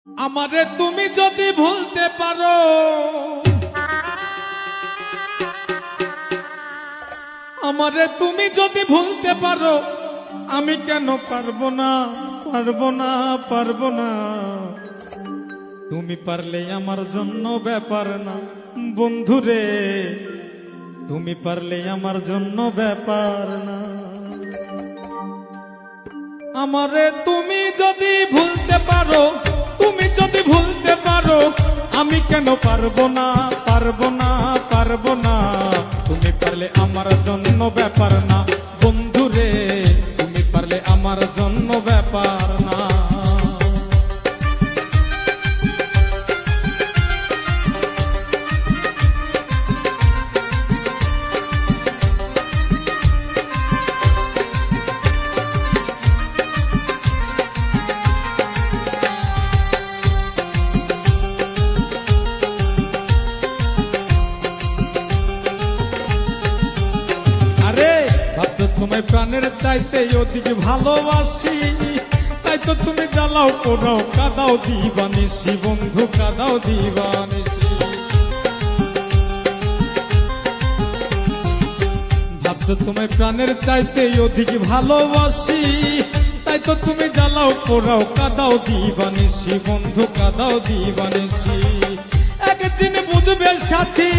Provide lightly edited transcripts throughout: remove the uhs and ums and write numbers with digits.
আমারে তুমি যদি ভুলতে পারো, আমারে তুমি যদি ভুলতে পারো, আমি কেন পারবো না, পারবো না, পারবো না। তুমি পারলে আমার জন্য ব্যাপার না বন্ধুরে, তুমি পারলে আমার জন্য ব্যাপার না। আমারে তুমি যদি ভুলতে পারো, তুমি যদি ভুলতে পারো, আমি কেন পারবো না, পারবো না, পারবো না। তুমি পারলে আমার জন্য ব্যাপার না বন্ধুরে, তুমি পারলে আমার জন্য ব্যাপার না। তোমায় প্রাণের চাইতে অধিক ভালোবাসি, তাই তো তুমি জ্বালাও পোড়াও কাদাও দিবানিসি বন্ধু, কাদাও দিবানিসি। ভাবছো তোমায় প্রাণের চাইতে অধিক ভালোবাসি, তাই তো তুমি জ্বালাও পোড়াও কাদাও দিবানিসি বন্ধু, কাদাও দিবানিসি। একদিন বুঝবে সাথী,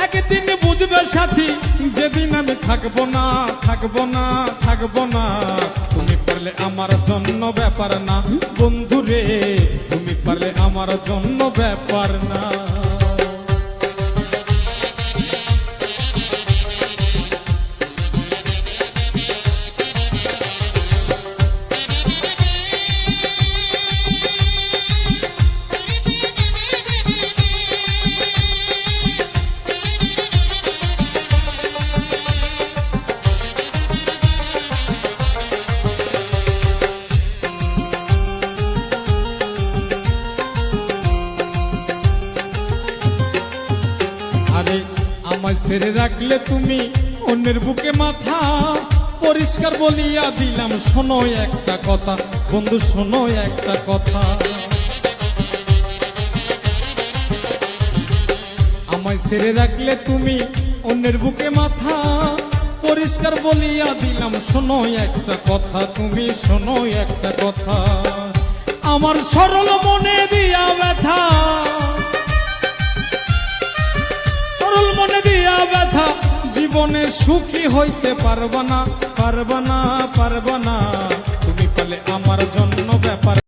একদিন বুঝবে সাথী, যেদিন আমি থাকবো না, থাকবো না, থাকবো না। তুমি পারলে আমার জন্য ব্যাপার না বন্ধুরে, তুমি পারলে আমার জন্য ব্যাপার না। আমায় ছেড়ে রাখলে তুমি অন্যের বুকে মাথা, পরিষ্কার বলিয়া দিলাম শোনো একটা কথা বন্ধু, শোনো একটা কথা। আমায় ছেড়ে রাখলে তুমি অন্যের বুকে মাথা, পরিষ্কার বলিয়া দিলাম শোনো একটা কথা, তুমি শোনো একটা কথা। আমার সরল মনে দিয়া ব্যথা, মনে দিয়া ব্যথা, জীবনে সুখী হইতে পারবা না, পারবা না, পারবা না। তুমি পারলে আমার জন্য